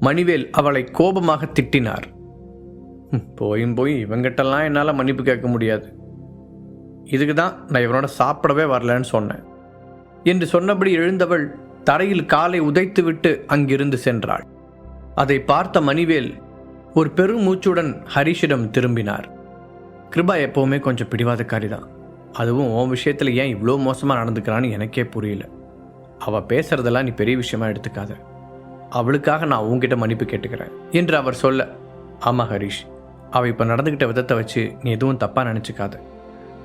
மணிவேல் அவளை கோபமாக திட்டினார். போயும் போய் இவங்கிட்டலாம் என்னால் மன்னிப்பு கேட்க முடியாது. இதுக்கு தான் நான் இவனோட சாப்பிடவே வரலன்னு சொன்னேன் என்று சொன்னபடி எழுந்தவள் தரையில் காலை உதைத்துவிட்டு அங்கிருந்து சென்றாள். அதை பார்த்த மணிவேல் ஒரு பெருமூச்சுடன் ஹரிஷிடம் திரும்பினார். கிருபா எப்போவுமே கொஞ்சம் பிடிவாதக்காரி தான். அதுவும் உன் விஷயத்தில் ஏன் இவ்வளோ மோசமாக நடந்துக்கிறான்னு எனக்கே புரியல. அவள் பேசுறதெல்லாம் நீ பெரிய விஷயமா எடுத்துக்காத. அவளுக்காக நான் உன்கிட்ட மன்னிப்பு கேட்டுக்கிறேன் என்று அவர் சொல்ல, ஆமாம் ஹரிஷ், அவள் இப்போ நடந்துக்கிட்ட விதத்தை வச்சு நீ எதுவும் தப்பாக நினச்சிக்காத.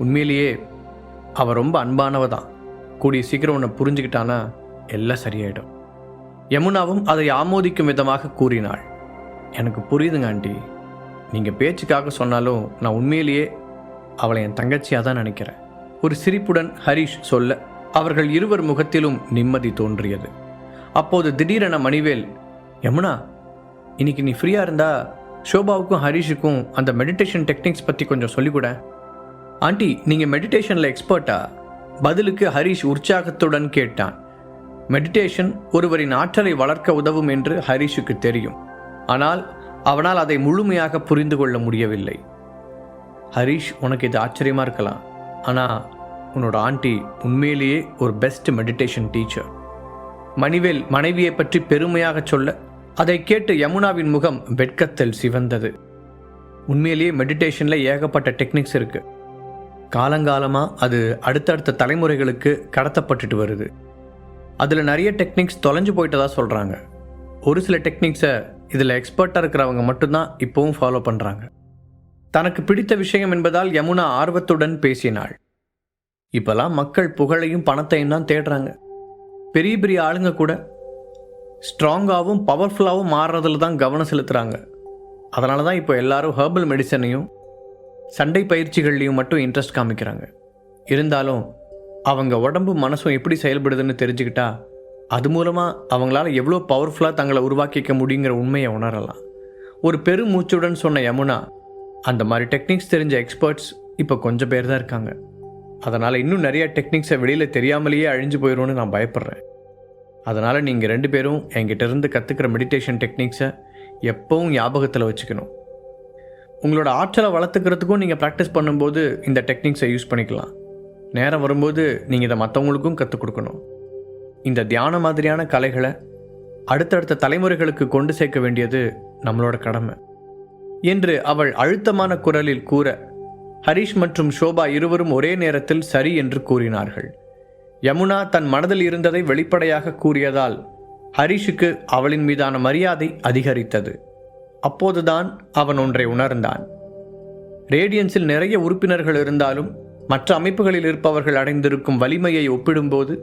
உண்மையிலேயே அவள் ரொம்ப அன்பானவ தான். கூடிய சீக்கிரம் உன்னை புரிஞ்சுக்கிட்டானா எல்லாம் சரியாயிடும். யமுனாவும் அதை ஆமோதிக்கும் விதமாக கூறினாள். எனக்கு புரியுதுங்க ஆண்டி, நீங்கள் பேச்சுக்காக சொன்னாலும் நான் உண்மையிலேயே அவளை என் தங்கச்சியாக தான் நினைக்கிறேன். ஒரு சிரிப்புடன் ஹரிஷ் சொல்ல அவர்கள் இருவர் முகத்திலும் நிம்மதி தோன்றியது. அப்போது திடீரென மணிவேல், யமுனா, இன்னைக்கு நீ ஃப்ரீயாக இருந்தா ஷோபாவுக்கும் ஹரிஷுக்கும் அந்த மெடிடேஷன் டெக்னிக்ஸ் பற்றி கொஞ்சம் சொல்லிக்கூட. ஆண்டி, நீங்கள் மெடிடேஷனில் எக்ஸ்பர்ட்டா? பதிலுக்கு ஹரிஷ் உற்சாகத்துடன் கேட்டான். மெடிடேஷன் ஒருவரின் ஆற்றலை வளர்க்க உதவும் என்று ஹரிஷுக்கு தெரியும். ஆனால் அவனால் அதை முழுமையாக புரிந்து கொள்ள முடியவில்லை. ஹரிஷ், உனக்கு இது ஆச்சரியமாக இருக்கலாம், ஆனால் உன்னோட ஆண்டி உண்மையிலேயே ஒரு பெஸ்ட் மெடிடேஷன் டீச்சர். மணிவேல் மனைவியை பற்றி பெருமையாக சொல்ல அதை கேட்டு யமுனாவின் முகம் வெட்கத்தில் சிவந்தது. உண்மையிலேயே மெடிடேஷனில் ஏகப்பட்ட டெக்னிக்ஸ் இருக்குது. காலங்காலமாக அது அடுத்தடுத்த தலைமுறைகளுக்கு கடத்தப்பட்டுட்டு வருது. அதில் நிறைய டெக்னிக்ஸ் தொலைஞ்சு போயிட்டதா சொல்கிறாங்க. ஒரு சில டெக்னிக்ஸை இதில் எக்ஸ்பர்ட்டாக இருக்கிறவங்க மட்டும்தான் இப்போவும் ஃபாலோ பண்ணுறாங்க. தனக்கு பிடித்த விஷயம் என்பதால் யமுனா ஆர்வத்துடன் பேசினாள். இப்போல்லாம் மக்கள் புகழையும் பணத்தையும் தான் தேடுறாங்க. பெரிய பெரிய ஆளுங்க கூட ஸ்ட்ராங்காகவும் பவர்ஃபுல்லாகவும் மாறுறதுல தான் கவனம் செலுத்துகிறாங்க. அதனால தான் இப்போ எல்லாரும் ஹெர்பல் மெடிசனையும் சண்டை பயிற்சிகள்லையும் மட்டும் இன்ட்ரெஸ்ட் காமிக்கிறாங்க. இருந்தாலும் அவங்க உடம்பு மனசும் எப்படி செயல்படுதுன்னு தெரிஞ்சுக்கிட்டா அது மூலமாக அவங்களால எவ்வளோ பவர்ஃபுல்லாக தங்களை உருவாக்கிக்க முடியுங்கிற உண்மையை உணரலாம். ஒரு பெருமூச்சுடன் சொன்ன யமுனா, அந்த மாதிரி டெக்னிக்ஸ் தெரிஞ்ச எக்ஸ்பர்ட்ஸ் இப்போ கொஞ்சம் பேர் தான் இருக்காங்க. அதனால் இன்னும் நிறைய டெக்னிக்ஸை வெளியில் தெரியாமலேயே அழிஞ்சு போயிடும்னு நான் பயப்படுறேன். அதனால் நீங்கள் 2 பேரும் என்கிட்ட இருந்து கற்றுக்கிற மெடிடேஷன் டெக்னிக்ஸை எப்போவும் ஞாபகத்தில் வச்சுக்கணும். உங்களோட ஆற்றலை வளர்த்துக்கிறதுக்கும் நீங்கள் ப்ராக்டிஸ் பண்ணும்போது இந்த டெக்னிக்ஸை யூஸ் பண்ணிக்கலாம். நேரம் வரும்போது நீங்கள் இதை மற்றவங்களுக்கும் கற்றுக் கொடுக்கணும். இந்த தியான மாதிரியான கலைகளை அடுத்தடுத்த தலைமுறைகளுக்கு கொண்டு சேர்க்க வேண்டியது நம்மளோட கடமை என்று அவள் அழுத்தமான குரலில் கூற, ஹரிஷ் மற்றும் ஷோபா இருவரும் ஒரே நேரத்தில் சரி என்று கூறினார்கள். யமுனா தன் மனதில் இருந்ததை வெளிப்படையாக கூறியதால் ஹரிஷுக்கு அவளின் மீதான மரியாதை அதிகரித்தது. அப்போதுதான் அவன் ஒன்றை உணர்ந்தான். ரேடியன்ஸில் நிறைய உறுப்பினர்கள் இருந்தாலும் மற்ற அமைப்புகளில் இருப்பவர்கள் அடைந்திருக்கும் வலிமையை ஒப்பிடும்போது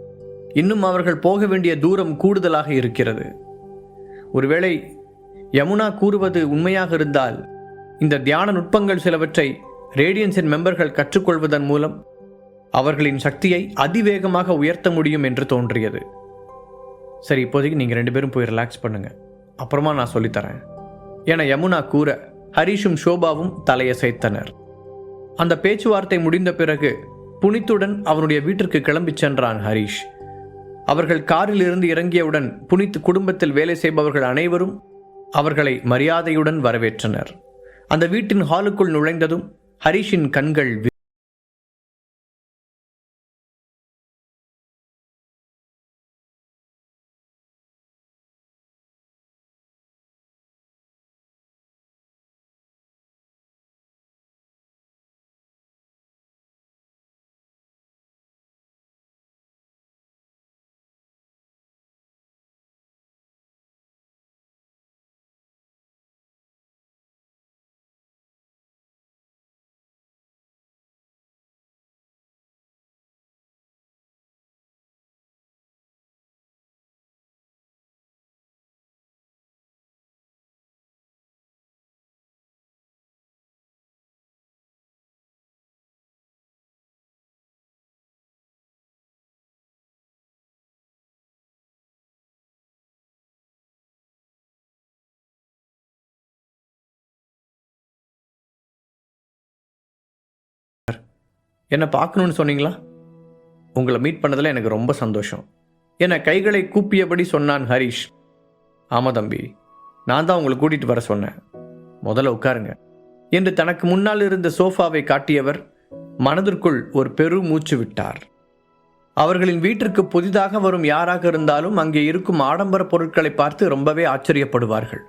இன்னும் அவர்கள் போக வேண்டிய தூரம் கூடுதலாக இருக்கிறது. ஒருவேளை யமுனா கூறுவது உண்மையாக இருந்தால் இந்த தியான நுட்பங்கள் சிலவற்றை ரேடியன்ஸின் மெம்பர்கள் கற்றுக்கொள்வதன் மூலம் அவர்களின் சக்தியை அதிவேகமாக உயர்த்த முடியும் என்று தோன்றியது. சரி, இப்போதைக்கு நீங்கள் 2 பேரும் போய் ரிலாக்ஸ் பண்ணுங்க, அப்புறமா நான் சொல்லித்தரேன் என யமுனா கூற ஹரிஷும் ஷோபாவும் தலையசைத்தனர். அந்த பேச்சுவார்த்தை முடிந்த பிறகு புனித்துடன் அவனுடைய வீட்டிற்கு கிளம்பிச் சென்றான் ஹரிஷ். அவர்கள் காரில் இருந்து இறங்கியவுடன் புனித் குடும்பத்தில் வேலை செய்பவர்கள் அனைவரும் அவர்களை மரியாதையுடன் வரவேற்றனர். அந்த வீட்டின் ஹாலுக்குள் நுழைந்ததும் ஹரிஷின் கண்கள் என்னை பார்க்கணுன்னு சொன்னீங்களா? உங்களை மீட் பண்ணதில் எனக்கு ரொம்ப சந்தோஷம் என கைகளை கூப்பியபடி சொன்னான் ஹரிஷ். ஆமாம் தம்பி, நான் தான் உங்களை கூட்டிகிட்டு வர சொன்னேன், முதல்ல உட்காருங்க என்று தனக்கு முன்னால் இருந்த சோஃபாவை காட்டியவர் மனதிற்குள் ஒரு பெரு மூச்சு விட்டார். அவர்களின் வீட்டிற்கு புதிதாக வரும் யாராக இருந்தாலும் அங்கே இருக்கும் ஆடம்பர பொருட்களை பார்த்து ரொம்பவே ஆச்சரியப்படுவார்கள்.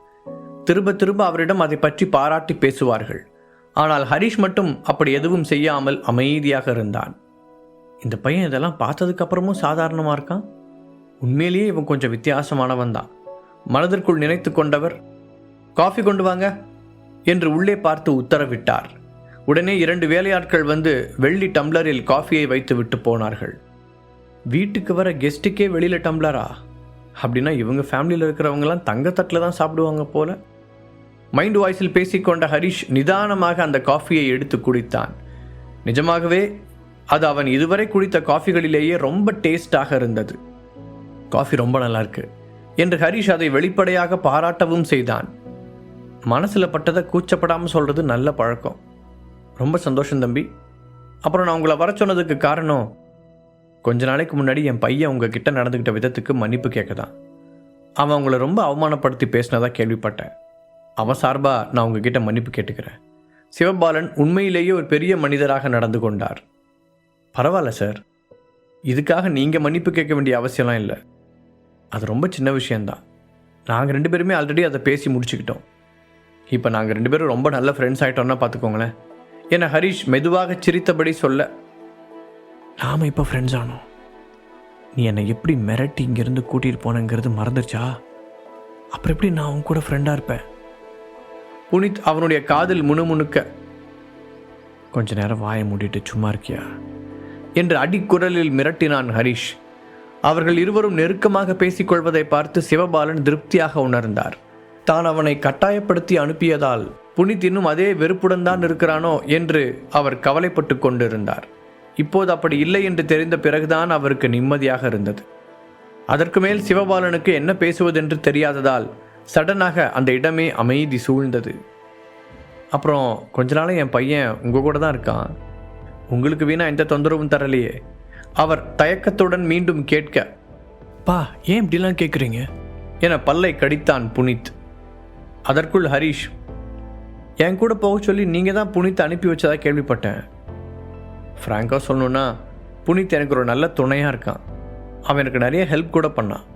திரும்ப திரும்ப அவரிடம் அதை பற்றி பாராட்டி பேசுவார்கள். ஆனால் ஹரிஷ் மட்டும் அப்படி எதுவும் செய்யாமல் அமைதியாக இருந்தான். இந்த பையன் இதெல்லாம் பார்த்ததுக்கு அப்புறமும் சாதாரணமாக இருக்கான், உண்மையிலேயே இவன் கொஞ்சம் வித்தியாசமானவன் தான் மனதிற்குள் நினைத்து கொண்டவர், காஃபி கொண்டு வாங்க என்று உள்ளே பார்த்து உத்தரவிட்டார். உடனே 2 வேலையாட்கள் வந்து வெள்ளி டம்ளரில் காஃபியை வைத்து விட்டு போனார்கள். வீட்டுக்கு வர கெஸ்ட்டுக்கே வெளியில் டம்ளரா? அப்படின்னா இவங்க ஃபேமிலியில் இருக்கிறவங்கலாம் தங்கத்தட்டில் தான் சாப்பிடுவாங்க போல. மைண்ட் வாய்ஸில் பேசிக்கொண்ட ஹரிஷ் நிதானமாக அந்த காஃபியை எடுத்து குடித்தான். நிஜமாகவே அது அவன் இதுவரை குடித்த காஃபிகளிலேயே ரொம்ப டேஸ்டாக இருந்தது. காஃபி ரொம்ப நல்லா இருக்கு என்று ஹரிஷ் அதை வெளிப்படையாக பாராட்டவும் செய்தான். மனசில் பட்டதை கூச்சப்படாமல் சொல்கிறது நல்ல பழக்கம். ரொம்ப சந்தோஷம் தம்பி. அப்புறம் நான் உங்களை வர சொன்னதுக்கு காரணம், கொஞ்ச நாளைக்கு முன்னாடி என் பையன் உங்ககிட்ட நடந்துக்கிட்ட விதத்துக்கு மன்னிப்பு கேட்க தான். அவன் உங்களை ரொம்ப அவமானப்படுத்தி பேசினதாக கேள்விப்பட்டேன். அவன் சார்பாக நான் உங்ககிட்ட மன்னிப்பு கேட்டுக்கிறேன். சிவபாலன் உண்மையிலேயே ஒரு பெரிய மனிதராக நடந்து கொண்டார். பரவாயில்ல சார், இதுக்காக நீங்கள் மன்னிப்பு கேட்க வேண்டிய அவசியம்லாம் இல்லை. அது ரொம்ப சின்ன விஷயந்தான். நாங்கள் 2 பேருமே ஆல்ரெடி அதை பேசி முடிச்சுக்கிட்டோம். இப்போ நாங்கள் 2 பேரும் ரொம்ப நல்ல ஃப்ரெண்ட்ஸ் ஆகிட்டோம்னா பார்த்துக்கோங்களேன் என ஹரிஷ் மெதுவாக சிரித்தபடி சொல்ல, நாம் இப்போ ஃப்ரெண்ட்ஸ் ஆனோம். நீ என்னை எப்படி மிரட்டி இங்கேருந்து கூட்டிகிட்டு போனங்கிறது மறந்துருச்சா? அப்புறம் எப்படி நான் உன் கூட ஃப்ரெண்டாக இருப்பேன்? புனித் அவனுடைய காதில் முணுமுணுக்க, கொஞ்ச நேரம் வாயை மூடிட்டு சும்மா இருக்கியா என்று அடிக்குரலில் மிரட்டினான் ஹரிஷ். அவர்கள் இருவரும் நெருக்கமாக பேசிக்கொள்வதை பார்த்து சிவபாலன் திருப்தியாக உணர்ந்தார். தான் அவனை கட்டாயப்படுத்தி அனுப்பியதால் புனித் இன்னும் அதே வெறுப்புடன் தான் இருக்கிறானோ என்று அவர் கவலைப்பட்டு கொண்டிருந்தார். இப்போது அப்படி இல்லை என்று தெரிந்த பிறகுதான் அவருக்கு நிம்மதியாக இருந்தது. அதற்கு மேல் சிவபாலனுக்கு என்ன பேசுவதென்று தெரியாததால் சடனாக அந்த இடமே அமைதி சூழ்ந்தது. அப்புறம் கொஞ்ச நாள் என் பையன் உங்கள் கூட தான் இருக்கான், உங்களுக்கு வீணா எந்த தொந்தரவும் தரலையே? அவர் தயக்கத்துடன் மீண்டும் கேட்க, பா ஏன் இப்படிலாம் கேட்குறீங்க என பல்லை கடித்தான் புனித். அதற்குள் ஹரிஷ், என் கூட போக சொல்லி நீங்கள் தான் புனித் அனுப்பி வச்சதா கேள்விப்பட்டேன். ஃப்ராங்காக சொல்லணுன்னா புனித் எனக்கு ஒரு நல்ல துணையாக இருக்கான், அவன் எனக்கு நிறைய ஹெல்ப் கூட பண்ணான்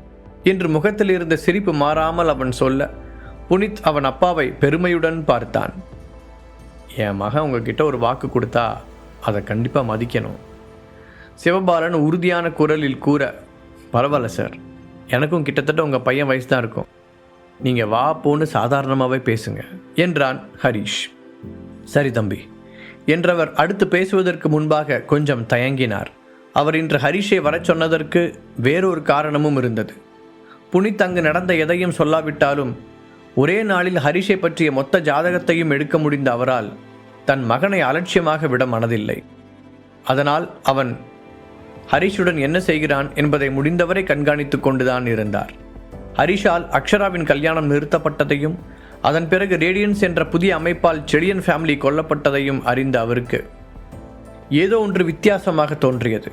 என்று முகத்தில் இருந்த சிரிப்பு மாறாமல் அவன் சொல்ல, புனித் அவன் அப்பாவை பெருமையுடன் பார்த்தான். என் மகன் உங்ககிட்ட ஒரு வாக்கு கொடுத்தா அதை கண்டிப்பாக மதிக்கணும். சிவபாலன் உறுதியான குரலில் கூற, பரவாயில்ல சார், எனக்கும் கிட்டத்தட்ட உங்கள் பையன் வயசு தான் இருக்கும், நீங்கள் வா போன்னு சாதாரணமாகவே பேசுங்க என்றான் ஹரிஷ். சரி தம்பி என்றவர் அடுத்து பேசுவதற்கு முன்பாக கொஞ்சம் தயங்கினார். அவர் இன்று ஹரிஷை வரச் சொன்னதற்கு வேறொரு காரணமும் இருந்தது. புனித் அங்கு நடந்த எதையும் சொல்லாவிட்டாலும் ஒரே நாளில் ஹரிஷை பற்றிய மொத்த ஜாதகத்தையும் எடுக்க முடிந்த அவரால் தன் மகனை அலட்சியமாக விட மனதில்லை. அதனால் அவன் ஹரிஷுடன் என்ன செய்கிறான் என்பதை முடிந்தவரை கண்காணித்து கொண்டுதான் இருந்தார். ஹரிஷால் அக்ஷராவின் கல்யாணம் நிறுத்தப்பட்டதையும் அதன் பிறகு ரேடியன்ஸ் என்ற புதிய அமைப்பால் செழியன் ஃபேமிலி கொல்லப்பட்டதையும் அறிந்த அவருக்கு ஏதோ ஒன்று வித்தியாசமாக தோன்றியது.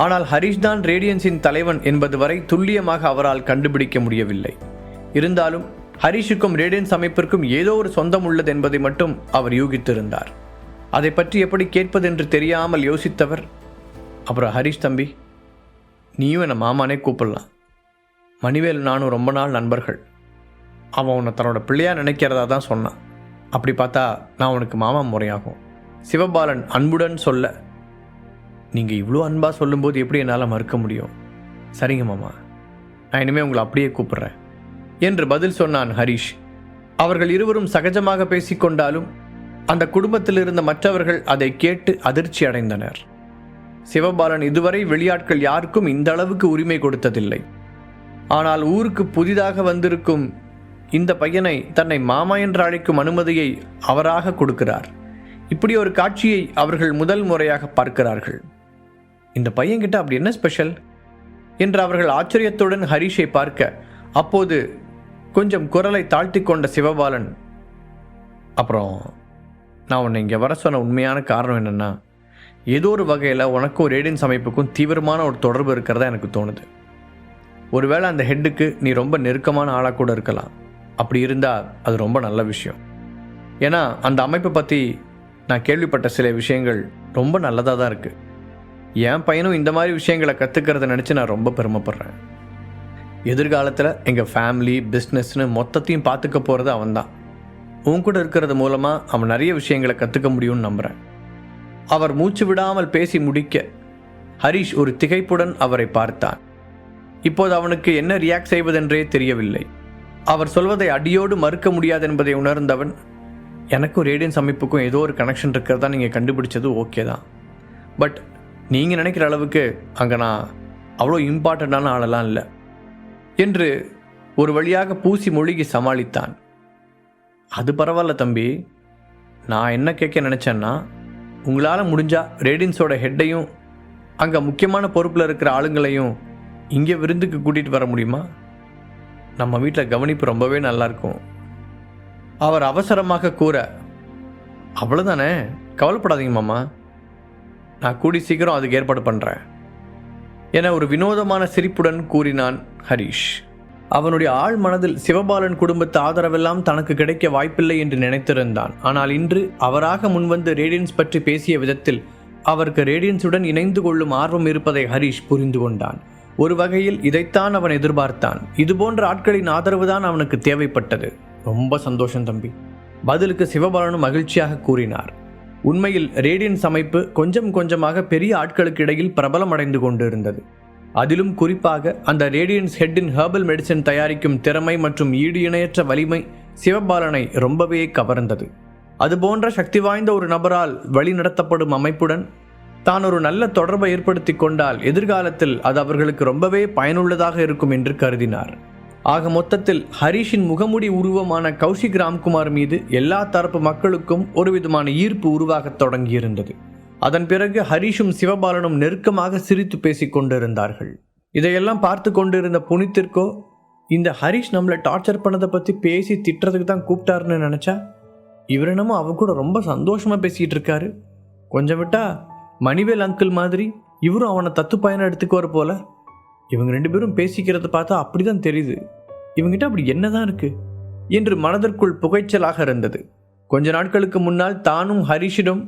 ஆனால் ஹரிஷ் தான் ரேடியன்ஸின் தலைவன் என்பது வரை துல்லியமாக அவரால் கண்டுபிடிக்க முடியவில்லை. இருந்தாலும் ஹரிஷுக்கும் ரேடியன்ஸ் அமைப்பிற்கும் ஏதோ ஒரு சொந்தம் உள்ளது என்பதை மட்டும் அவர் யூகித்திருந்தார். அதை பற்றி எப்படி கேட்பதென்று தெரியாமல் யோசித்தவர், அப்புறம் ஹரிஷ் தம்பி, நீயும் என்னை மாமானே கூப்பிடலாம். மணிவேல் நானும் ரொம்ப நாள் நண்பர்கள். அவன் உன்னை தன்னோட பிள்ளையாக நினைக்கிறதா தான் சொன்னான். அப்படி பார்த்தா நான் உனக்கு மாமா முறையாகும். சிவபாலன் அன்புடன் சொல்ல, நீங்கள் இவ்வளோ அன்பாக சொல்லும்போது எப்படி என்னால் மறுக்க முடியும்? சரிங்க மாமா, நான் இனிமேல் உங்களை அப்படியே கூப்பிட்றேன் என்று பதில் சொன்னான் ஹரிஷ். அவர்கள் இருவரும் சகஜமாக பேசிக்கொண்டாலும் அந்த குடும்பத்தில் இருந்த மற்றவர்கள் அதை கேட்டு அதிர்ச்சி அடைந்தனர். சிவபாலன் இதுவரை வெளியாட்கள் யாருக்கும் இந்த அளவுக்கு உரிமை கொடுத்ததில்லை. ஆனால் ஊருக்கு புதிதாக வந்திருக்கும் இந்த பையனை தன்னை மாமா என்று அழைக்கும் அனுமதியை அவராக கொடுக்கிறார். இப்படி ஒரு காட்சியை அவர்கள் முதல் முறையாக பார்க்கிறார்கள். இந்த பையன்கிட்ட அப்படி என்ன ஸ்பெஷல் என்று அவர்கள் ஆச்சரியத்துடன் ஹரிஷை பார்க்க, அப்போது கொஞ்சம் குரலை தாழ்த்தி கொண்ட சிவபாலன், அப்புறம் நான் உன்னை இங்கே வர சொன்ன உண்மையான காரணம் என்னென்னா, ஏதோ ஒரு வகையில் உனக்கும் ரேடியன்ஸ் அமைப்புக்கும் தீவிரமான ஒரு தொடர்பு இருக்கிறதா எனக்கு தோணுது. ஒருவேளை அந்த ஹெட்டுக்கு நீ ரொம்ப நெருக்கமான ஆளாக கூட இருக்கலாம். அப்படி இருந்தால் அது ரொம்ப நல்ல விஷயம். ஏன்னா அந்த அமைப்பை பற்றி நான் கேள்விப்பட்ட சில விஷயங்கள் ரொம்ப நல்லதாக தான் இருக்குது. என் பையனும் இந்த மாதிரி விஷயங்களை கற்றுக்கிறத நினச்சி நான் ரொம்ப பெருமைப்படுறேன். எதிர்காலத்தில் எங்கள் ஃபேமிலி பிஸ்னஸ்னு மொத்தத்தையும் பார்த்துக்க போகிறது அவன்தான். உன் கூட இருக்கிறது மூலமாக அவன் நிறைய விஷயங்களை கற்றுக்க முடியும்னு நம்புகிறேன். அவர் மூச்சு விடாமல் பேசி முடிக்க ஹரிஷ் ஒரு திகைப்புடன் அவரை பார்த்தான். இப்போது அவனுக்கு என்ன ரியாக்ட் செய்வதென்றே தெரியவில்லை. அவர் சொல்வதை அடியோடு மறுக்க முடியாது என்பதை உணர்ந்தவன், எனக்கும் ரேடியன்ஸ் அமைப்புக்கும் ஏதோ ஒரு கனெக்ஷன் இருக்கிறதா நீங்கள் கண்டுபிடிச்சது ஓகே தான். பட் நீங்கள் நினைக்கிற அளவுக்கு அங்கே நான் அவ்வளோ இம்பார்ட்டண்ட்டான ஆளெல்லாம் இல்லை என்று ஒரு வழியாக பூசி மொழிகி சமாளித்தான். அது பரவாயில்ல தம்பி, நான் என்ன கேட்க நினச்சேன்னா, உங்களால் முடிஞ்சால் ரேடியன்ஸோட ஹெட்டையும் அங்கே முக்கியமான பொறுப்பில் இருக்கிற ஆளுங்களையும் இங்கே விருந்துக்கு கூட்டிகிட்டு வர முடியுமா? நம்ம வீட்டில் கவனிப்பு ரொம்பவே நல்லாயிருக்கும். அவர் அவசரமாக கூற, அவ்வளோதானே, கவலைப்படாதீங்க மாமா, நான் கூடி சீக்கிரம் அதுக்கு ஏற்பாடு பண்ணுறேன் என ஒரு வினோதமான சிரிப்புடன் கூறினான் ஹரிஷ். அவனுடைய ஆழ் மனதில் சிவபாலன் குடும்பத்து ஆதரவெல்லாம் தனக்கு கிடைக்க வாய்ப்பில்லை என்று நினைத்திருந்தான். ஆனால் இன்று அவராக முன்வந்து ரேடியன்ஸ் பற்றி பேசிய விதத்தில் அவருக்கு ரேடியன்ஸுடன் இணைந்து கொள்ளும் ஆர்வம் இருப்பதை ஹரிஷ் புரிந்து கொண்டான். ஒரு வகையில் இதைத்தான் அவன் எதிர்பார்த்தான். இதுபோன்ற ஆட்களின் ஆதரவுதான் அவனுக்கு தேவைப்பட்டது. ரொம்ப சந்தோஷம் தம்பி, பதிலுக்கு சிவபாலனும் மகிழ்ச்சியாக கூறினார். உண்மையில் ரேடியன்ஸ் அமைப்பு கொஞ்சம் கொஞ்சமாக பெரிய ஆட்களுக்கு இடையில் பிரபலமடைந்து கொண்டிருந்தது. அதிலும் குறிப்பாக அந்த ரேடியன்ஸ் ஹெட்டின் ஹெர்பல் மெடிசன் தயாரிக்கும் திறமை மற்றும் ஈடு இணையற்ற வலிமை சிவபாலனை ரொம்பவே கவர்ந்தது. அதுபோன்ற சக்தி வாய்ந்த ஒரு நபரால் வழிநடத்தப்படும் அமைப்புடன் தான் ஒரு நல்ல தொடர்பை ஏற்படுத்தி கொண்டால் எதிர்காலத்தில் அது அவர்களுக்கு ரொம்பவே பயனுள்ளதாக இருக்கும் என்று கருதினார். ஆக மொத்தத்தில் ஹரிஷின் முகமுடி உருவமான கௌஷிக் ராம்குமார் மீது எல்லா தரப்பு மக்களுக்கும் ஒரு விதமான ஈர்ப்பு உருவாகத் தொடங்கியிருந்தது. அதன் பிறகு ஹரிஷும் சிவபாலனும் நெருக்கமாக சிரித்து பேசிக் கொண்டிருந்தார்கள். இதையெல்லாம் பார்த்து கொண்டிருந்த புனித்திற்கோ, இந்த ஹரிஷ் நம்மளை டார்ச்சர் பண்ணதை பற்றி பேசி திட்டுறதுக்கு தான் கூப்பிட்டாருன்னு நினச்சா, இவர் என்னமோ அவ கூட ரொம்ப சந்தோஷமாக பேசிகிட்டு இருக்காரு. கொஞ்சம் விட்டா மணிவேல் அங்கிள் மாதிரி இவரும் அவனை தத்து பயணம் எடுத்துக்குவார் போல. இவங்க 2 பேரும் பேசிக்கிறத பார்த்தா அப்படிதான் தெரியுது. இவங்கிட்ட அப்படி என்னதான் இருக்கு என்று மனதிற்குள் புகைச்சலாக இருந்தது. கொஞ்ச நாட்களுக்கு முன்னால் தானும் ஹரிஷிடம்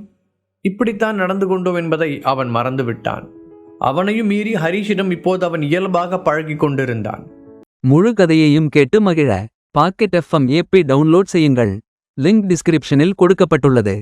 இப்படித்தான் நடந்து கொண்டோம் என்பதை அவன் மறந்து விட்டான். அவனையும் மீறி ஹரிஷிடம் இப்போது அவன் இயல்பாக பழகி கொண்டிருந்தான். முழு கதையையும் கேட்டு மகிழ பாக்கெட் FM ஆப்பை டவுன்லோட் செய்யுங்கள். லிங்க் டிஸ்கிரிப்ஷனில் கொடுக்கப்பட்டுள்ளது.